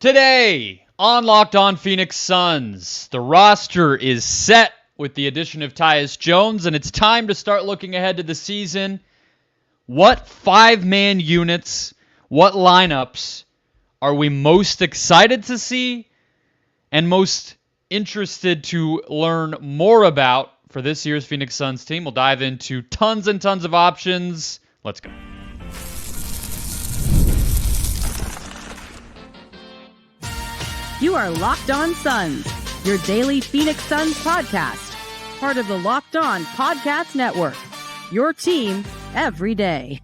Today on Locked On Phoenix Suns, the roster is set with the addition of Tyus Jones, and it's time to start looking ahead to the season. What five-man units, what lineups are we most excited to see and most interested to learn more about for this year's Phoenix Suns team? We'll dive into tons and tons of options. Let's go. You are Locked On Suns, your daily Phoenix Suns podcast, part of the Locked On Podcast Network, your team every day.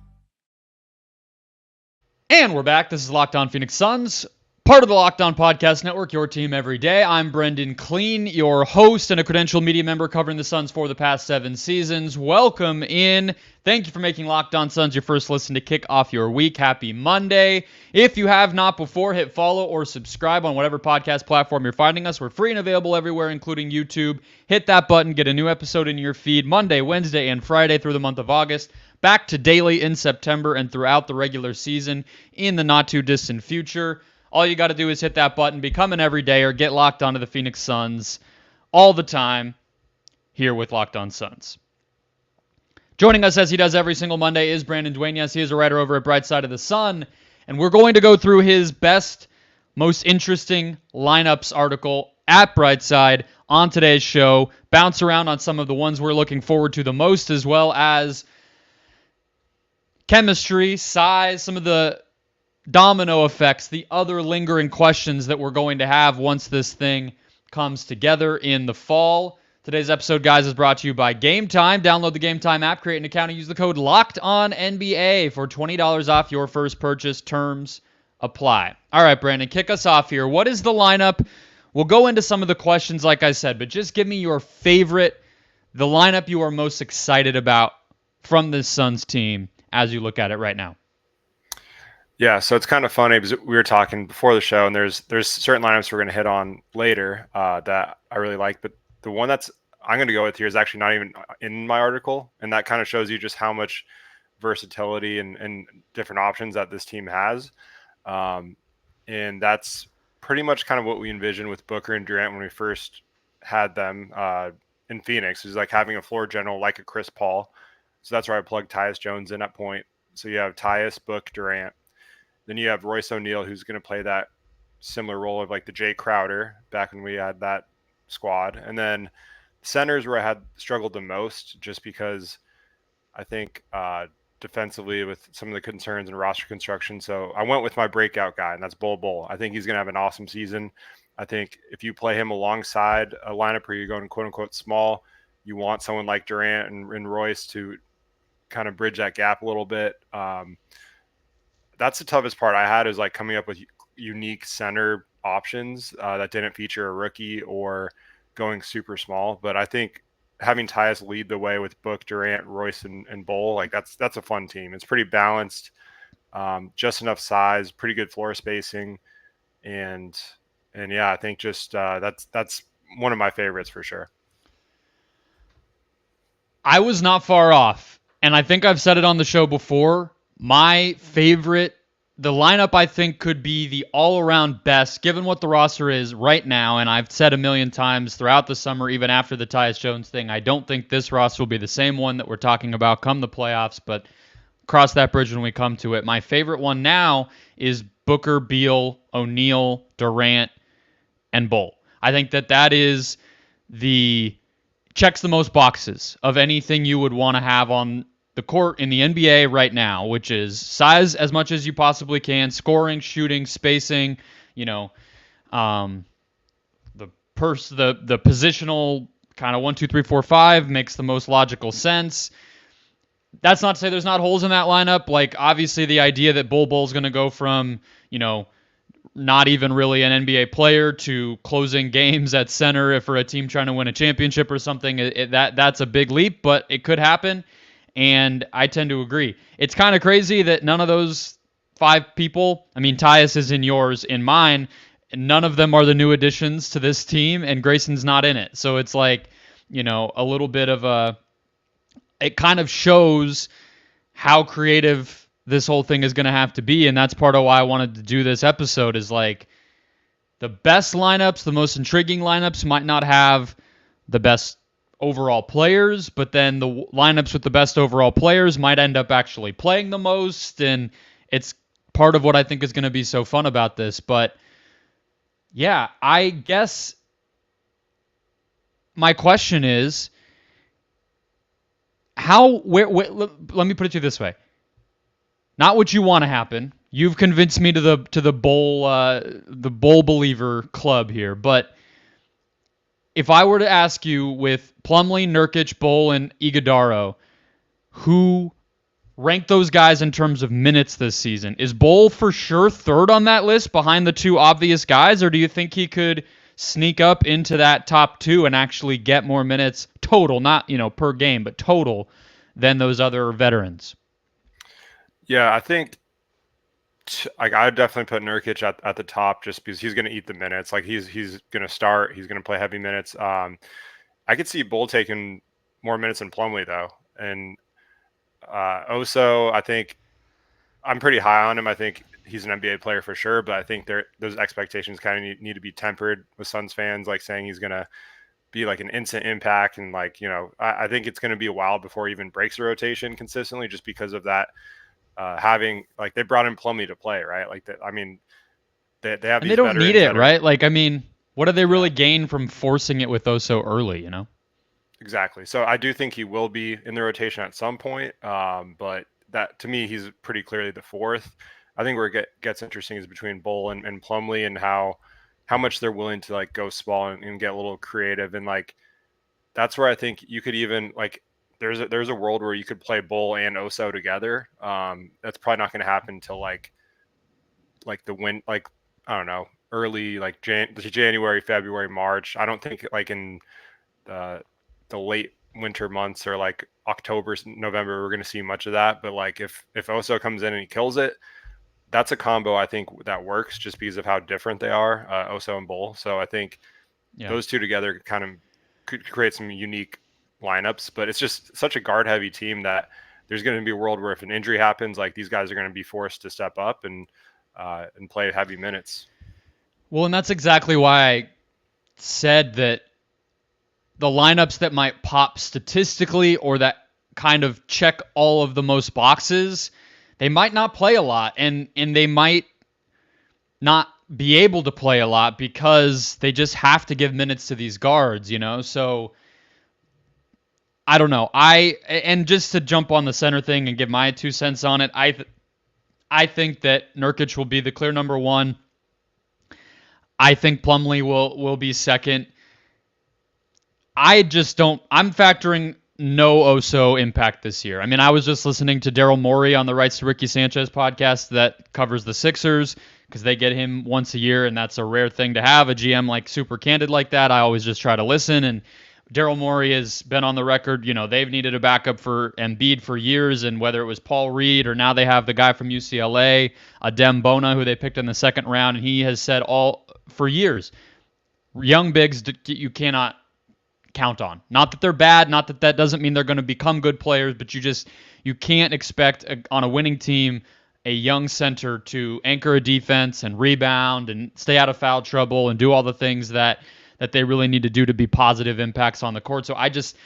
And we're back. This is Locked On Phoenix Suns, part of the Locked On Podcast Network, your team every day. I'm Brendon Kleen, your host and a credentialed media member covering the Suns for the past 7 seasons. Welcome in. Thank you for making Locked On Suns your first listen to kick off your week. Happy Monday. If you have not before, hit follow or subscribe on whatever podcast platform you're finding us. We're free and available everywhere, including YouTube. Hit that button. Get a new episode in your feed Monday, Wednesday, and Friday through the month of August. Back to daily in September and throughout the regular season in the not-too-distant future. All you got to do is hit that button, become an everydayer, get locked onto the Phoenix Suns all the time here with Locked On Suns. Joining us as he does every single Monday is Brendon Dueñas. He is a writer over at Bright Side of the Sun, and we're going to go through his best, most interesting lineups article at Brightside on today's show, bounce around on some of the ones we're looking forward to the most, as well as chemistry, size, some of the domino effects, the other lingering questions that we're going to have once this thing comes together in the fall. Today's episode, guys, is brought to you by Gametime. Download the Gametime app, create an account, and use the code LOCKEDONNBA for $20 off your first purchase. Terms apply. All right, Brandon, kick us off here. What is the lineup? We'll go into some of the questions, like I said, but just give me your favorite, the lineup you are most excited about from this Suns team as you look at it right now. Yeah, so it's kind of funny because we were talking before the show, and there's certain lineups we're going to hit on later that I really like, but the one that's I'm going to go with here is actually not even in my article, and that kind of shows you just how much versatility and different options that this team has, and that's pretty much kind of what we envisioned with Booker and Durant when we first had them in Phoenix. Is like having a floor general like a Chris Paul, so that's where I plugged Tyus Jones in at point. So you have Tyus, Book, Durant. Then you have Royce O'Neal, who's going to play that similar role of like the Jay Crowder back when we had that squad. And then centers where I had struggled the most just because I think defensively with some of the concerns and roster construction. So I went with my breakout guy, and that's Bol Bol. I think he's going to have an awesome season. I think if you play him alongside a lineup where you're going quote unquote small, you want someone like Durant and Royce to kind of bridge that gap a little bit. That's the toughest part I had, is like coming up with unique center options that didn't feature a rookie or going super small. But I think having Tyus lead the way with Book, Durant, Royce, and Bol, like that's a fun team. It's pretty balanced, just enough size, pretty good floor spacing, and yeah, I think just that's one of my favorites for sure. I was not far off, and I think I've said it on the show before. My favorite, the lineup I think could be the all-around best, given what the roster is right now, and I've said a million times throughout the summer, even after the Tyus Jones thing, I don't think this roster will be the same one that we're talking about come the playoffs, but cross that bridge when we come to it. My favorite one now is Booker, Beal, O'Neal, Durant, and Bol. I think that is checks the most boxes of anything you would want to have on the court in the NBA right now, which is size as much as you possibly can, scoring, shooting, spacing, the positional kind of 1, 2, 3, 4, 5 makes the most logical sense. That's not to say there's not holes in that lineup. Like, obviously the idea that Bol Bol's going to go from, not even really an NBA player to closing games at center for a team trying to win a championship or something, that's a big leap, but it could happen. And I tend to agree. It's kind of crazy that none of those 5 people, I mean, Tyus is in yours, in mine, none of them are the new additions to this team, and Grayson's not in it. So it's like, a little bit of it kind of shows how creative this whole thing is going to have to be, and that's part of why I wanted to do this episode, is like, the best lineups, the most intriguing lineups might not have the best overall players, but then the lineups with the best overall players might end up actually playing the most, and it's part of what I think is going to be so fun about this. But yeah, I guess my question is let me put it to you this way. Not what you want to happen. You've convinced me to the Bol believer club here, but if I were to ask you with Plumlee, Nurkic, Bol, and Iguodaro, who rank those guys in terms of minutes this season, is Bol for sure third on that list behind the two obvious guys, or do you think he could sneak up into that top two and actually get more minutes total, not per game, but total, than those other veterans? Yeah, I think I'd definitely put Nurkic at the top just because he's going to eat the minutes. Like he's going to start. He's going to play heavy minutes. I could see Bol taking more minutes than Plumlee though, and Oso. I think I'm pretty high on him. I think he's an NBA player for sure, but I think those expectations kind of need to be tempered with Suns fans, like saying he's going to be like an instant impact, and I think it's going to be a while before he even breaks the rotation consistently, just because of that. Having like they brought in Plumlee to play, right? Like that. I mean, they have and these they don't need it, right? Right? Like, I mean, what do they really gain from forcing it with those so early? Exactly. So I do think he will be in the rotation at some point. But that to me, he's pretty clearly the fourth. I think where it gets interesting is between Bol and Plumlee, and how much they're willing to like go small and get a little creative, and like that's where I think you could even like. There's a world where you could play Bol and Oso together. That's probably not going to happen until like the win, like I don't know, early like January, February, March. I don't think like in the late winter months or like October, November, we're going to see much of that. But like if Oso comes in and he kills it, that's a combo I think that works just because of how different they are, Oso and Bol. So I think those two together kind of could create some unique lineups, but it's just such a guard heavy team that there's going to be a world where if an injury happens, like these guys are going to be forced to step up and play heavy minutes. Well, and that's exactly why I said that the lineups that might pop statistically or that kind of check all of the most boxes, they might not play a lot, and they might not be able to play a lot because they just have to give minutes to these guards, so I don't know. And just to jump on the center thing and give my 2 cents on it, I think that Nurkic will be the clear number one. I think Plumlee will be second. I just don't. I'm factoring no Oso impact this year. I mean, I was just listening to Daryl Morey on the Rights to Ricky Sanchez podcast that covers the Sixers because they get him once a year, and that's a rare thing to have a GM like super candid like that. I always just try to listen, and Daryl Morey has been on the record. They've needed a backup for Embiid for years, and whether it was Paul Reed or now they have the guy from UCLA, Adem Bona, who they picked in the second round, and he has said all for years, young bigs you cannot count on. Not that they're bad, not that doesn't mean they're going to become good players, but you can't expect on a winning team a young center to anchor a defense and rebound and stay out of foul trouble and do all the things that they really need to do to be positive impacts on the court. So I just,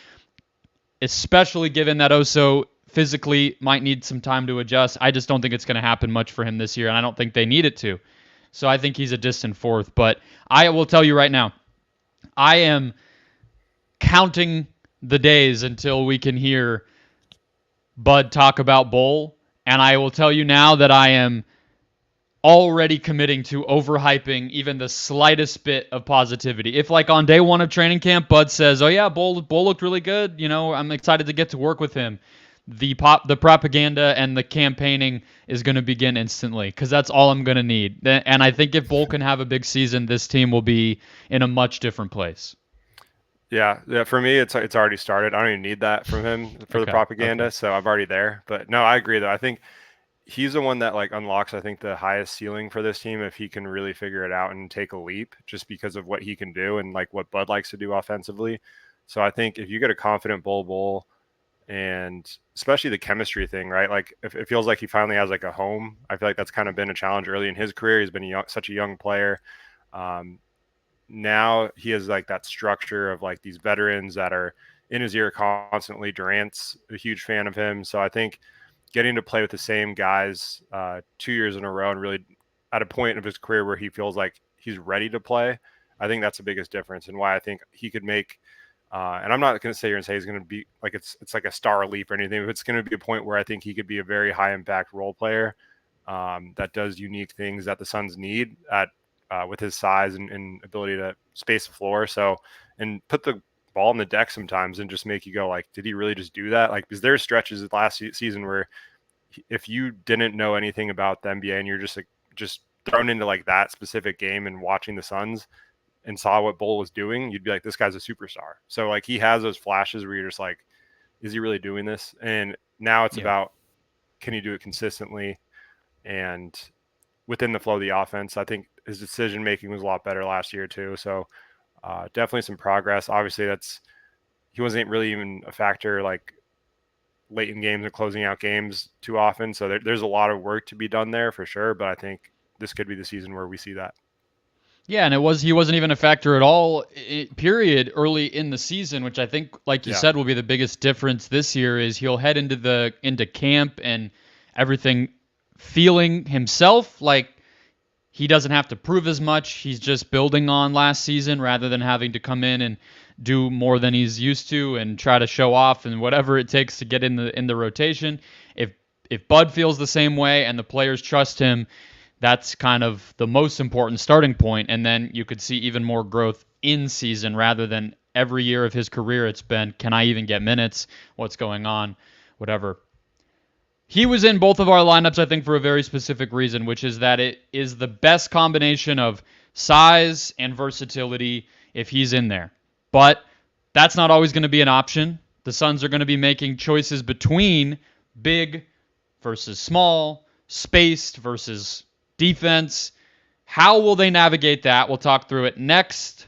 especially given that Oso physically might need some time to adjust, I just don't think it's going to happen much for him this year, and I don't think they need it to. So I think he's a distant fourth. But I will tell you right now, I am counting the days until we can hear Bud talk about Bol, and I will tell you now that I am already committing to overhyping even the slightest bit of positivity. If like on day one of training camp, Bud says, "Oh yeah, Bol looked really good. I'm excited to get to work with him." The propaganda and the campaigning is going to begin instantly because that's all I'm going to need. And I think if Bol can have a big season, this team will be in a much different place. Yeah. For me, it's already started. I don't even need that from him for the propaganda, so I'm already there. But no, I agree though. I think he's the one that like unlocks, I think, the highest ceiling for this team if he can really figure it out and take a leap just because of what he can do and like what Bud likes to do offensively. So I think if you get a confident Bol and especially the chemistry thing, right? Like if it feels like he finally has like a home, I feel like that's kind of been a challenge early in his career. He's been such a young player. Now he has like that structure of like these veterans that are in his ear constantly. Durant's a huge fan of him. So I think getting to play with the same guys 2 years in a row and really at a point of his career where he feels like he's ready to play, I think that's the biggest difference and why I think he could make and I'm not going to sit here and say he's going to be like it's like a star leap or anything, but it's going to be a point where I think he could be a very high impact role player that does unique things that the Suns need at with his size and ability to space the floor. So, and put the ball on the deck sometimes and just make you go like, did he really just do that? Like, because there's stretches last season where if you didn't know anything about the NBA and you're just like, just thrown into like that specific game and watching the Suns and saw what Bol was doing, you'd be like, this guy's a superstar. So like he has those flashes where you're just like, is he really doing this? And now it's about, can he do it consistently? And within the flow of the offense, I think his decision making was a lot better last year too. So definitely some progress. Obviously, he wasn't really even a factor like late in games and closing out games too often. So there's a lot of work to be done there for sure. But I think this could be the season where we see that. Yeah, and he wasn't even a factor at all, period, early in the season, which I think, like you said, will be the biggest difference this year. Is he'll head into camp and everything feeling himself like he doesn't have to prove as much. He's just building on last season rather than having to come in and do more than he's used to and try to show off and whatever it takes to get in the rotation. If Bud feels the same way and the players trust him, that's kind of the most important starting point, and then you could see even more growth in season rather than every year of his career it's been, can I even get minutes? What's going on? Whatever. He was in both of our lineups, I think, for a very specific reason, which is that it is the best combination of size and versatility if he's in there. But that's not always going to be an option. The Suns are going to be making choices between big versus small, spaced versus defense. How will they navigate that? We'll talk through it next.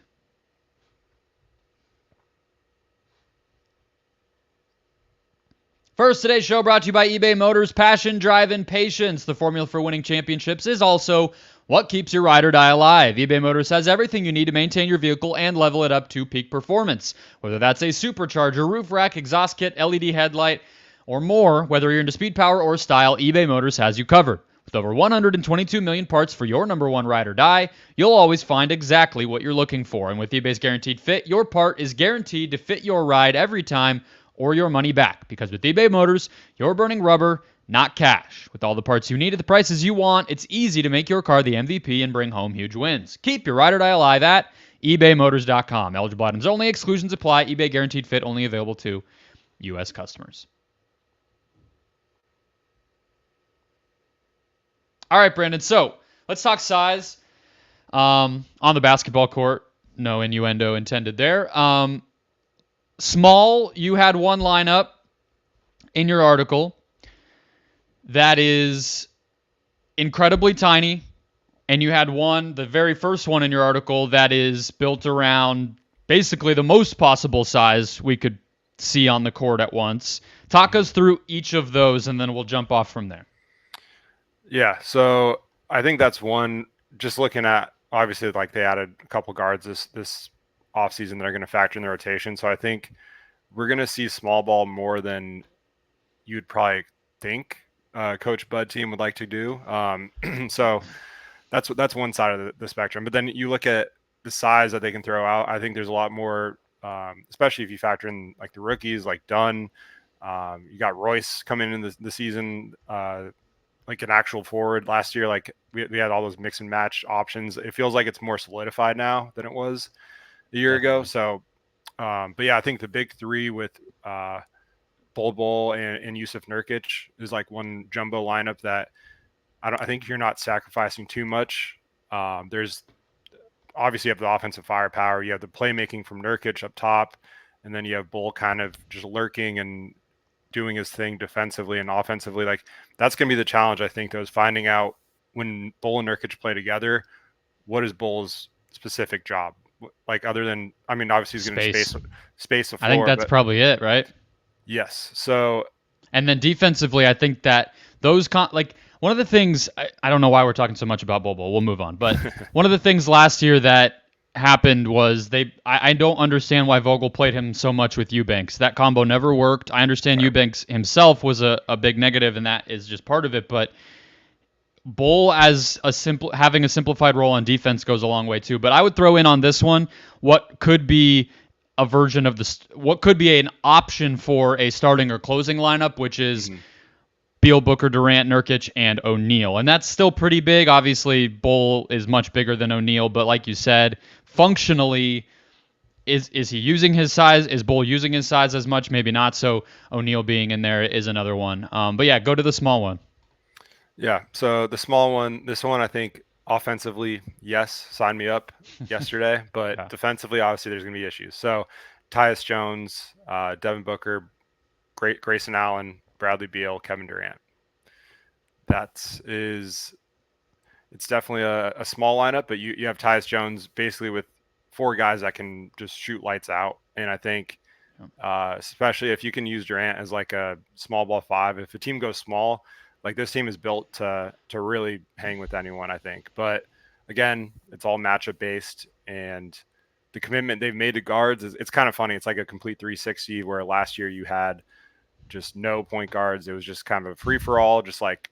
First, today's show brought to you by eBay Motors. Passion, drive, and patience. The formula for winning championships is also what keeps your ride or die alive. eBay Motors has everything you need to maintain your vehicle and level it up to peak performance. Whether that's a supercharger, roof rack, exhaust kit, LED headlight, or more, whether you're into speed, power, or style, eBay Motors has you covered. With over 122 million parts for your number one ride or die, you'll always find exactly what you're looking for. And with eBay's Guaranteed Fit, your part is guaranteed to fit your ride every time or your money back. Because with eBay Motors, you're burning rubber, not cash. With all the parts you need at the prices you want, it's easy to make your car the MVP and bring home huge wins. Keep your ride or die alive at ebaymotors.com. Eligible items only. Exclusions apply. eBay Guaranteed Fit only available to U.S. customers. All right, Brandon. So let's talk size on the basketball court. No innuendo intended there. Small, you had one lineup in your article that is incredibly tiny, and you had one, the very first one in your article, that is built around basically the most possible size we could see on the court at once. Talk us through each of those, and then we'll jump off from there. Yeah, so I think that's one, just looking at, obviously, like they added a couple guards this offseason that are going to factor in the rotation. So I think we're going to see small ball more than you'd probably think Coach Bud team would like to do. So that's one side of the spectrum. But then you look at the size that they can throw out. I think there's a lot more, especially if you factor in like the rookies like Dunn. You got Royce coming in the season, like an actual forward last year. Like we had all those mix and match options. It feels like it's more solidified now than it was a year ago. So, but yeah, I think the big three with Bol Bol and Yusuf Nurkic is like one jumbo lineup that I think you're not sacrificing too much. There's obviously you have the offensive firepower, you have the playmaking from Nurkic up top, and then you have Bol kind of just lurking and doing his thing defensively and offensively. Like that's going to be the challenge, I think, though, is finding out when Bol and Nurkic play together, what is Bol's specific job? Like other than, I mean, obviously he's going to space the floor. I think that's probably it, right? Yes. So, and then defensively, I think that those like One of the things, I don't know why we're talking so much about Bol Bol. We'll move on. But one of the things last year that happened was I don't understand why Vogel played him so much with Eubanks. That combo never worked. I understand Eubanks himself was a big negative, and that is just part of it. But Bol as having a simplified role on defense goes a long way too. But I would throw in on this one what could be a version of what could be an option for a starting or closing lineup, which is Beal, Booker, Durant, Nurkic, and O'Neal. And that's still pretty big. Obviously, Bol is much bigger than O'Neal, but like you said, functionally, is he using his size? Is Bol using his size as much? Maybe not. So O'Neal being in there is another one. But yeah, go to the small one. Yeah, so the small one, this one I think offensively, yes, sign me up yesterday, but defensively, obviously, there's going to be issues. So Tyus Jones, Devin Booker, Grayson Allen, Bradley Beal, Kevin Durant. It's definitely a small lineup, but you have Tyus Jones basically with 4 guys that can just shoot lights out. And I think especially if you can use Durant as like a small ball 5, if a team goes small, like this team is built to really hang with anyone, I think. But again, it's all matchup based, and the commitment they've made to guards it's kind of funny. It's like a complete 360 where last year you had just no point guards. It was just kind of a free for all, just like,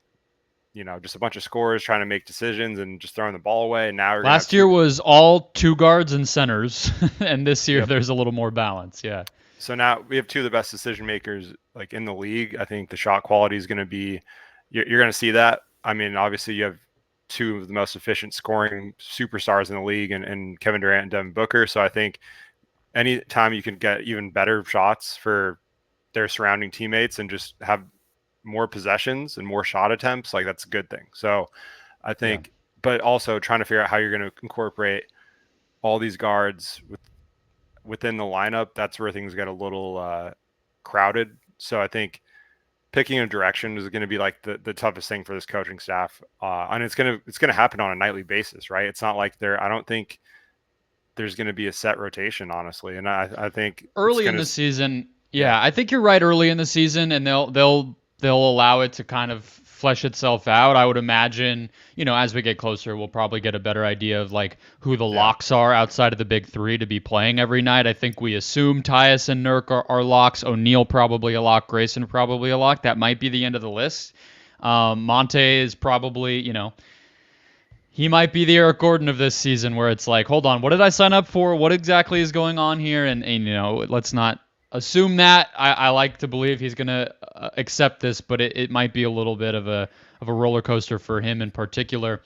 just a bunch of scorers trying to make decisions and just throwing the ball away. And now last year was all 2 guards and centers, and this year there's a little more balance. Yeah. So now we have 2 of the best decision makers like in the league. I think the shot quality is going to be, you're going to see that. I mean, obviously you have 2 of the most efficient scoring superstars in the league and Kevin Durant and Devin Booker. So I think anytime you can get even better shots for their surrounding teammates and just have more possessions and more shot attempts, like that's a good thing. So I think, but also trying to figure out how you're going to incorporate all these guards within the lineup. That's where things get a little crowded. So I think picking a direction is going to be like the toughest thing for this coaching staff. And it's going to happen on a nightly basis, right? It's not like I don't think there's going to be a set rotation, honestly. And I think early in the season, I think you're right. Early in the season, and they'll allow it to kind of flesh itself out. I would imagine, as we get closer, we'll probably get a better idea of like who the locks are outside of the big 3 to be playing every night. I think we assume Tyus and Nurk are locks. O'Neal probably a lock. Grayson probably a lock. That might be the end of the list. Monte is probably, he might be the Eric Gordon of this season, where it's like, hold on, what did I sign up for? What exactly is going on here? And let's not assume that. I like to believe he's going to accept this, but it might be a little bit of a roller coaster for him in particular.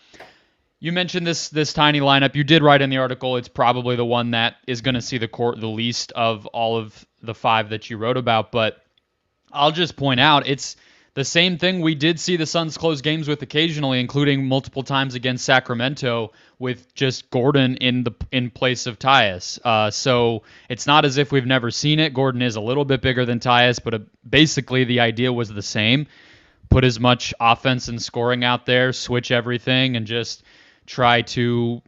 You mentioned this tiny lineup. You did write in the article it's probably the one that is going to see the court the least of all of the 5 that you wrote about, but I'll just point out it's the same thing we did see the Suns close games with occasionally, including multiple times against Sacramento, with just Gordon in place of Tyus. So it's not as if we've never seen it. Gordon is a little bit bigger than Tyus, but basically the idea was the same. Put as much offense and scoring out there, switch everything, and just try to,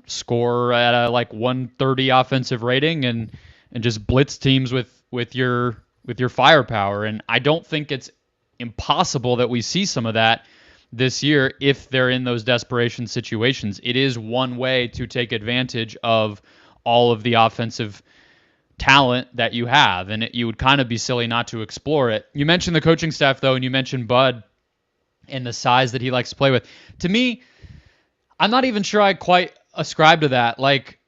score at a like 130 offensive rating and just blitz teams with your firepower. And I don't think it's impossible that we see some of that this year if they're in those desperation situations. It is one way to take advantage of all of the offensive talent that you have, and you would kind of be silly not to explore it. You mentioned the coaching staff, though, and you mentioned Bud and the size that he likes to play with. To me, I'm not even sure I quite ascribe to that. Like,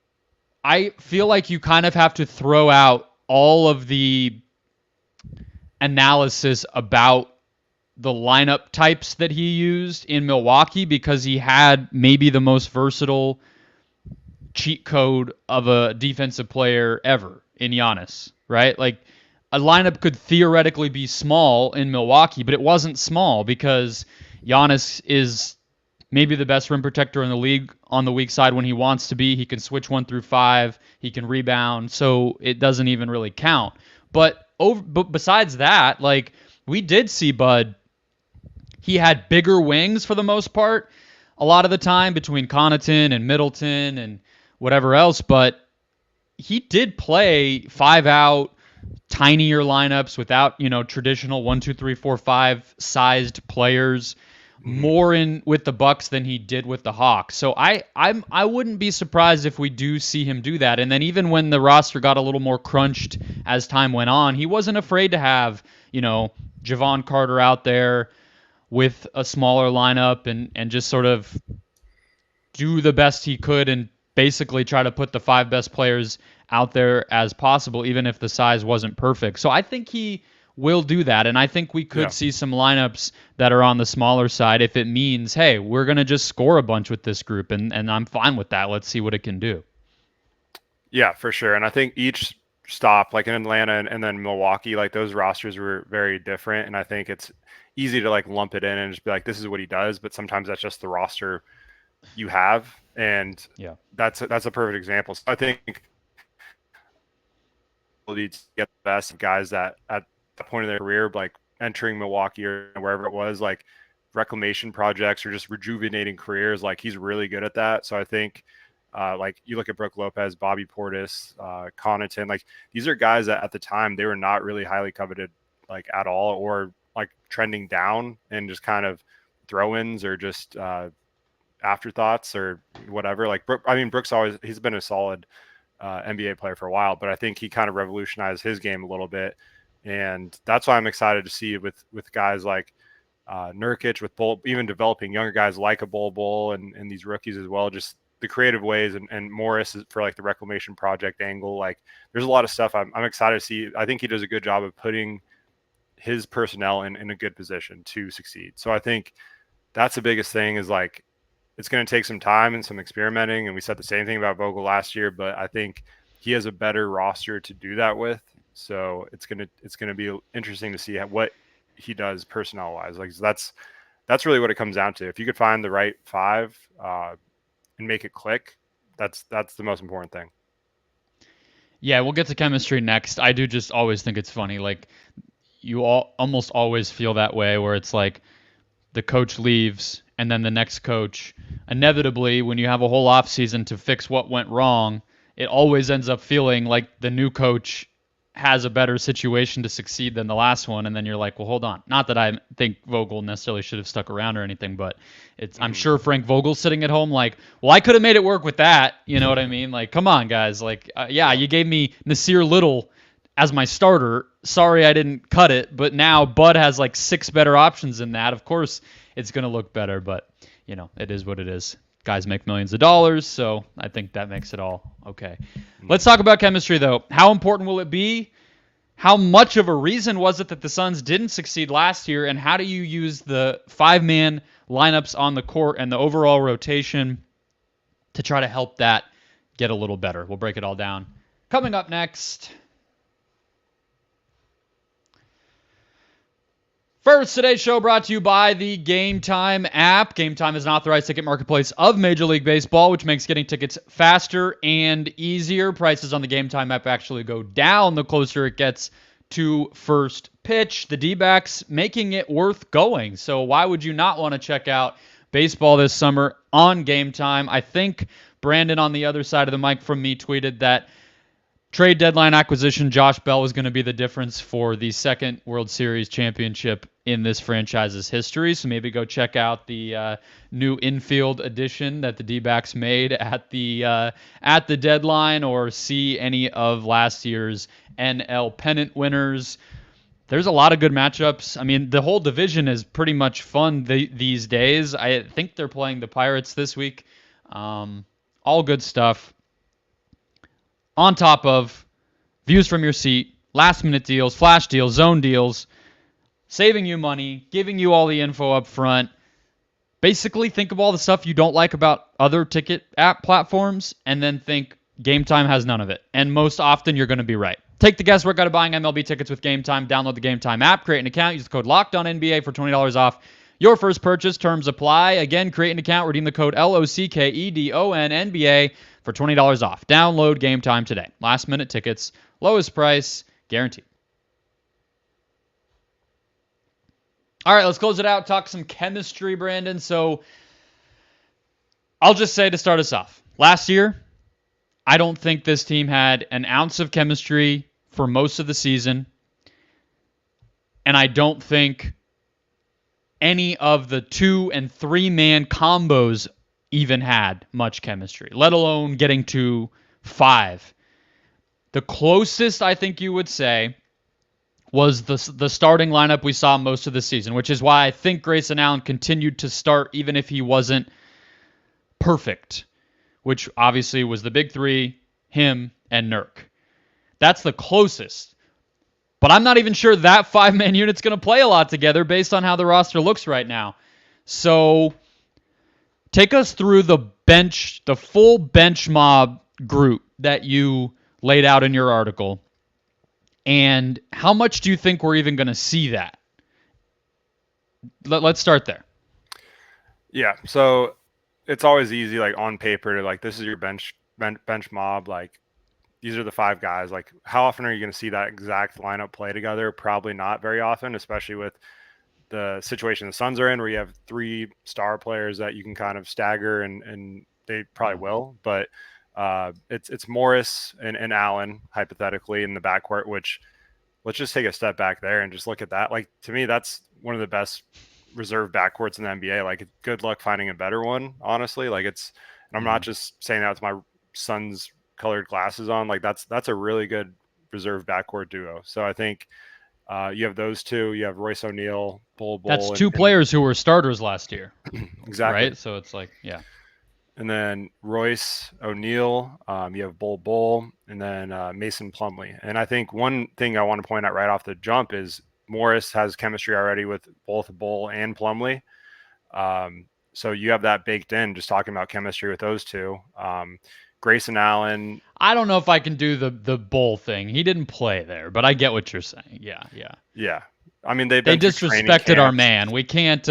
I feel like you kind of have to throw out all of the analysis about the lineup types that he used in Milwaukee, because he had maybe the most versatile cheat code of a defensive player ever in Giannis, right? Like, a lineup could theoretically be small in Milwaukee, but it wasn't small because Giannis is maybe the best rim protector in the league on the weak side when he wants to be. He can switch 1 through 5. He can rebound, so it doesn't even really count. But besides that, like, we did see Bud. He had bigger wings for the most part a lot of the time between Connaughton and Middleton and whatever else, but he did play 5-out, tinier lineups without, traditional 1, 2, 3, 4, 5 sized players. more in with the Bucks than he did with the Hawks. So I wouldn't be surprised if we do see him do that. And then even when the roster got a little more crunched as time went on, he wasn't afraid to have, Javon Carter out there with a smaller lineup and just sort of do the best he could and basically try to put the 5 best players out there as possible, even if the size wasn't perfect. So I think he will do that, and I think we could see some lineups that are on the smaller side if it means, hey, we're going to just score a bunch with this group, and I'm fine with that. Let's see what it can do. Yeah, for sure. And I think each stop, like in Atlanta and then Milwaukee, like those rosters were very different, and I think it's easy to like lump it in and just be like, this is what he does, but sometimes that's just the roster you have, and that's a perfect example. So I think we'll need to get the best guys that at the point of their career, like entering Milwaukee or wherever it was, like reclamation projects or just rejuvenating careers. Like he's really good at that. So I think like you look at Brook Lopez, Bobby Portis, Connaughton, like these are guys that at the time they were not really highly coveted like at all, or like trending down and just kind of throw-ins or just afterthoughts or whatever. Like Brooks he's been a solid NBA player for a while, but I think he kind of revolutionized his game a little bit. And that's why I'm excited to see with guys like Nurkic, with Bol, even developing younger guys like a Bol Bol and these rookies as well, just the creative ways, and Morris for like the reclamation project angle. Like there's a lot of stuff I'm excited to see. I think he does a good job of putting his personnel in a good position to succeed. So I think that's the biggest thing, is like it's going to take some time and some experimenting. And we said the same thing about Vogel last year, but I think he has a better roster to do that with. So it's gonna be interesting to see what he does personnel wise. Like that's really what it comes down to. If you could find the right 5 and make it click, that's the most important thing. Yeah, we'll get to chemistry next. I do just always think it's funny. Like you almost always feel that way, where it's like the coach leaves and then the next coach, inevitably when you have a whole offseason to fix what went wrong, it always ends up feeling like the new coach has a better situation to succeed than the last one, and then you're like, well, hold on. Not that I think Vogel necessarily should have stuck around or anything, but I'm sure Frank Vogel's sitting at home like, well, I could have made it work with that. You know what I mean? Like, come on, guys. Like, you gave me Nasir Little as my starter. Sorry I didn't cut it, but now Bud has like 6 better options than that. Of course, it's going to look better, but, it is what it is. Guys make millions of dollars, so I think that makes it all okay. Let's talk about chemistry, though. How important will it be? How much of a reason was it that the Suns didn't succeed last year, and how do you use the 5-man lineups on the court and the overall rotation to try to help that get a little better? We'll break it all down. Coming up next. First, today's show brought to you by the Gametime app. Gametime is an authorized ticket marketplace of Major League Baseball, which makes getting tickets faster and easier. Prices on the Gametime app actually go down the closer it gets to first pitch. The D-backs making it worth going. So why would you not want to check out baseball this summer on Gametime? I think Brandon on the other side of the mic from me tweeted that trade deadline acquisition Josh Bell was going to be the difference for the second World Series championship in this franchise's history. So maybe go check out the new infield addition that the D-backs made at the deadline, or see any of last year's NL pennant winners. There's a lot of good matchups. I mean, the whole division is pretty much fun these days. I think they're playing the Pirates this week. All good stuff. On top of views from your seat, last-minute deals, flash deals, zone deals, saving you money, giving you all the info up front. Basically, think of all the stuff you don't like about other ticket app platforms, and then think Gametime has none of it. And most often, you're going to be right. Take the guesswork out of buying MLB tickets with Gametime. Download the Gametime app, create an account, use the code LOCKEDONNBA for $20 off your first purchase. Terms apply. Again, create an account, redeem the code LOCKEDONNBA for $20 off. Download Gametime today. Last minute tickets, lowest price, guaranteed. All right, let's close it out. Talk some chemistry, Brandon. So I'll just say to start us off, last year, I don't think this team had an ounce of chemistry for most of the season. And I don't think any of the 2 and 3 man combos even had much chemistry, let alone getting to 5. The closest I think you would say was the starting lineup we saw most of the season, which is why I think Grayson Allen continued to start even if he wasn't perfect, which obviously was the big 3, him and Nurk. That's the closest. But I'm not even sure that 5-man unit's going to play a lot together based on how the roster looks right now. So take us through the full bench mob group that you laid out in your article. And how much do you think we're even going to see that? Let's start there. Yeah, so it's always easy, like on paper, to like, this is your bench mob. Like, these are the 5 guys. Like, how often are you going to see that exact lineup play together? Probably not very often, especially with the situation the Suns are in, where you have 3 star players that you can kind of stagger, and they probably will. But it's Morris and Allen, hypothetically, in the backcourt, which, let's just take a step back there and just look at that. Like, to me, that's one of the best reserve backcourts in the NBA. Like, good luck finding a better one, honestly. Like, and I'm not just saying that with my Suns colored glasses on. Like, that's a really good reserve backcourt duo. So I think you have those 2. You have Royce O'Neal, Bol Bol. That's 2 players who were starters last year. Exactly. Right? So it's like, yeah. And then Royce O'Neal, you have Bol Bol, and then Mason Plumlee. And I think one thing I want to point out right off the jump is Morris has chemistry already with both Bol and Plumlee. So you have that baked in, just talking about chemistry with those 2. Grayson Allen. I don't know if I can do the Bol thing. He didn't play there, but I get what you're saying. Yeah. I mean, they disrespected our man. We can't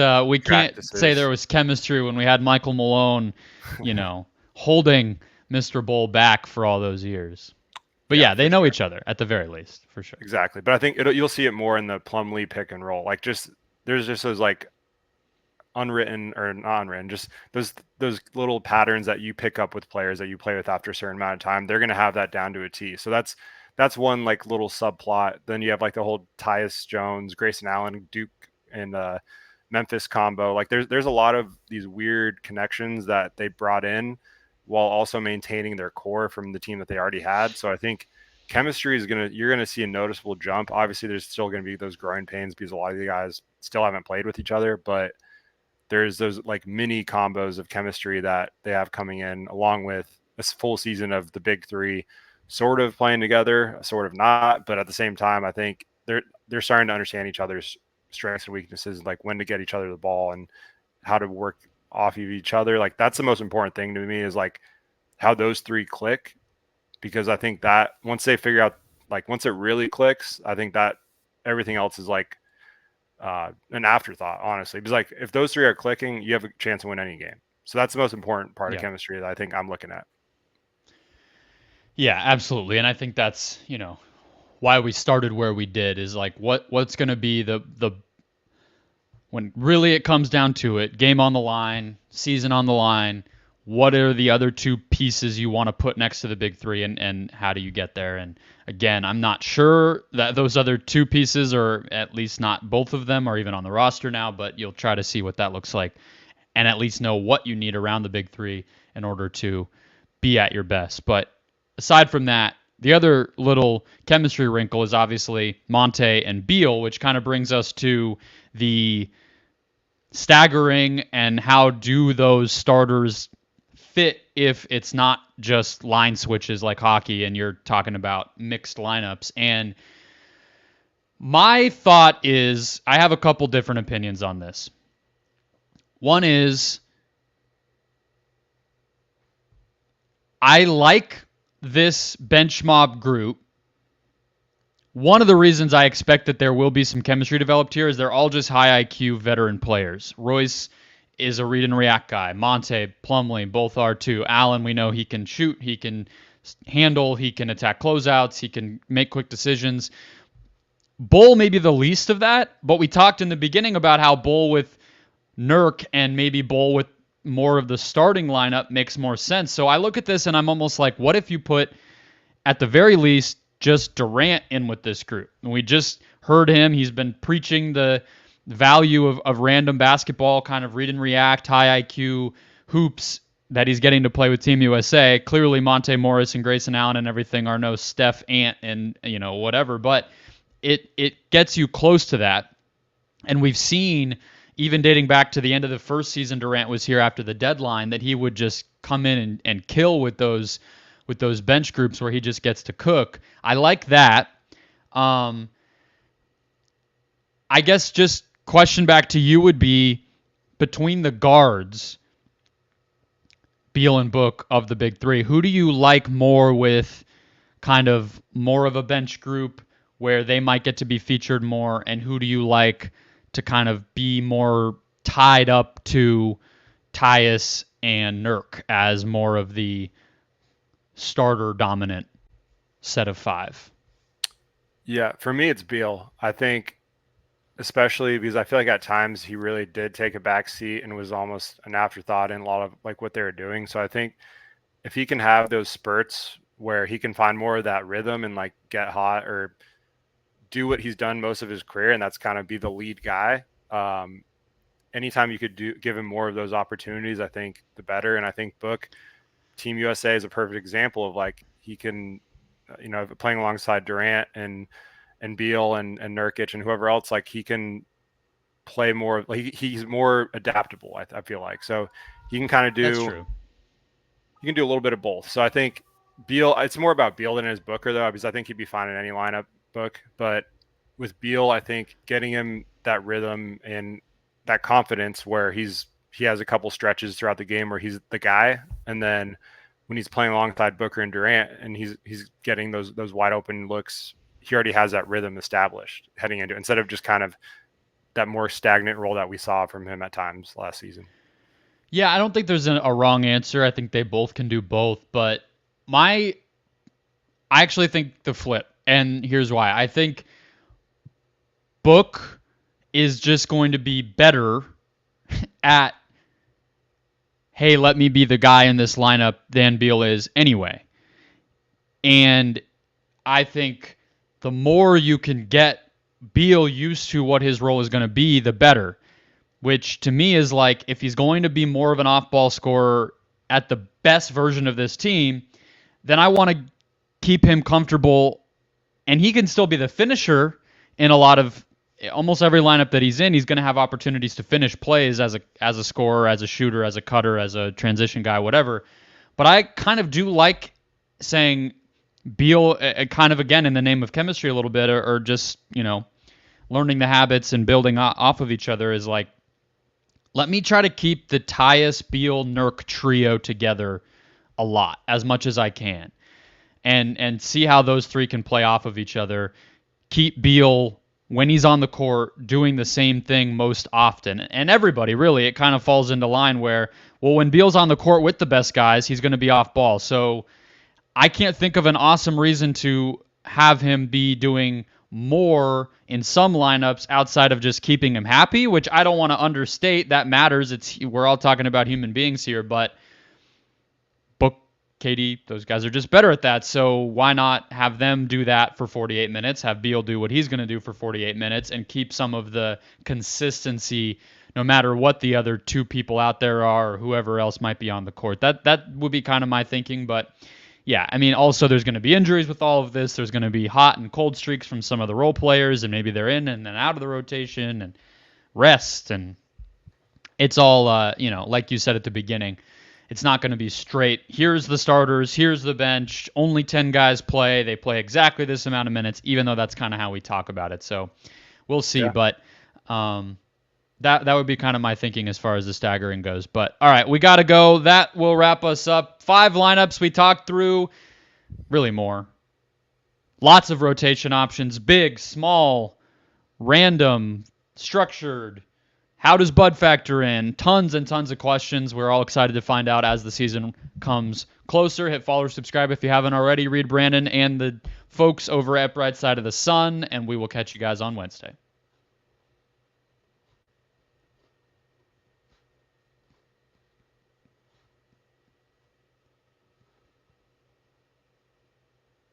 say there was chemistry when we had Michael Malone, holding Mr. Bol back for all those years. But yeah, they know each other at the very least, for sure. Exactly. But I think you'll see it more in the Plumlee pick and roll. Like, there's just those like unwritten or not unwritten, just those little patterns that you pick up with players that you play with after a certain amount of time. They're going to have that down to a T. So that's one like little subplot. Then you have like the whole Tyus Jones, Grayson Allen, Duke, and Memphis combo. Like, there's a lot of these weird connections that they brought in while also maintaining their core from the team that they already had. So I think chemistry you're going to see a noticeable jump. Obviously, there's still going to be those growing pains because a lot of the guys still haven't played with each other, but there's those like mini combos of chemistry that they have coming in, along with a full season of the big 3 sort of playing together, sort of not. But at the same time, I think they're starting to understand each other's strengths and weaknesses, like when to get each other the ball and how to work off of each other. Like, that's the most important thing to me, is like how those 3 click, because I think that once they figure out, like, once it really clicks, I think that everything else is like an afterthought, honestly. Because like, if those 3 are clicking, you have a chance to win any game. So that's the most important part of chemistry that I think I'm looking at. Yeah, absolutely. And I think that's, why we started where we did, is like what's going to be the when really it comes down to it, game on the line, season on the line, what are the other 2 pieces you want to put next to the big 3, and how do you get there? And again, I'm not sure that those other 2 pieces, or at least not both of them, are even on the roster now, but you'll try to see what that looks like and at least know what you need around the big 3 in order to be at your best. But aside from that, the other little chemistry wrinkle is obviously Monte and Beal, which kind of brings us to the staggering and how do those starters fit if it's not just line switches like hockey and you're talking about mixed lineups. And my thought is, I have a couple different opinions on this. One is, I like this bench mob group. One of the reasons I expect that there will be some chemistry developed here is they're all just high IQ veteran players. Royce is a read and react guy. Monte, Plumlee, both are too. Allen, we know he can shoot, he can handle, he can attack closeouts, he can make quick decisions. Bol may be the least of that, but we talked in the beginning about how Bol with Nurk and maybe Bol with more of the starting lineup makes more sense. So I look at this and I'm almost like, what if you put, at the very least, just Durant in with this group? And we just heard him. He's been preaching the value of random basketball, kind of read and react, high IQ hoops that he's getting to play with Team USA. Clearly, Monte Morris and Grayson Allen and everything are no Steph, Ant, and whatever, but it gets you close to that. And we've seen, even dating back to the end of the first season, Durant was here after the deadline, that he would just come in and kill with those bench groups where he just gets to cook. I like that. I guess just question back to you would be, between the guards, Beal and Book of the big three, who do you like more with kind of more of a bench group where they might get to be featured more, and who do you like to kind of be more tied up to Tyus and Nurk as more of the starter dominant set of five? Yeah, for me, it's Beal. I think, especially because I feel like at times he really did take a back seat and was almost an afterthought in a lot of like what they were doing. So I think if he can have those spurts where he can find more of that rhythm and like get hot or do what he's done most of his career, and that's kind of be the lead guy. Anytime you could give him more of those opportunities, I think the better. And I think Book, Team USA is a perfect example of like he can, playing alongside Durant and Beal and Nurkic and whoever else, like he can play more. Like he's more adaptable. I feel like so he can kind of do. That's true. You can do a little bit of both. So I think Beal. It's more about Beal than it is Booker though, because I think he'd be fine in any lineup. Book, but with Beal, I think getting him that rhythm and that confidence where he has a couple stretches throughout the game where he's the guy, and then when he's playing alongside Booker and Durant and he's getting those wide open looks, he already has that rhythm established heading into it, instead of just kind of that more stagnant role that we saw from him at times last season. Yeah, I don't think there's a wrong answer. I think they both can do both, but I actually think the flip. And here's why. I think Book is just going to be better at, hey, let me be the guy in this lineup than Beal is anyway. And I think the more you can get Beal used to what his role is going to be, the better. Which to me is like, if he's going to be more of an off-ball scorer at the best version of this team, then I want to keep him comfortable. And he can still be the finisher in almost every lineup that he's in. He's going to have opportunities to finish plays as a scorer, as a shooter, as a cutter, as a transition guy, whatever. But I kind of do like saying Beal, kind of again in the name of chemistry a little bit, or just, learning the habits and building off of each other, is like, let me try to keep the Tyus, Beal, Nurk trio together a lot, as much as I can. And see how those three can play off of each other. Keep Beal, when he's on the court, doing the same thing most often. And everybody, really, it kind of falls into line where, well, when Beal's on the court with the best guys, he's going to be off ball. So I can't think of an awesome reason to have him be doing more in some lineups outside of just keeping him happy, which I don't want to understate. That matters. We're all talking about human beings here, but Book, KD, those guys are just better at that. So why not have them do that for 48 minutes, have Beal do what he's going to do for 48 minutes, and keep some of the consistency no matter what the other two people out there are or whoever else might be on the court. That would be kind of my thinking, but yeah, I mean, also there's going to be injuries with all of this. There's going to be hot and cold streaks from some of the role players, and maybe they're in and then out of the rotation and rest. And it's all, like you said at the beginning, it's not going to be straight. Here's the starters. Here's the bench. Only 10 guys play. They play exactly this amount of minutes, even though that's kind of how we talk about it. So we'll see. Yeah. But that would be kind of my thinking as far as the staggering goes. But all right, we got to go. That will wrap us up. 5 lineups we talked through, really more. Lots of rotation options, big, small, random, structured. How does Bud factor in? Tons and tons of questions. We're all excited to find out as the season comes closer. Hit follow or subscribe if you haven't already. Read Brandon and the folks over at Bright Side of the Sun, and we will catch you guys on Wednesday.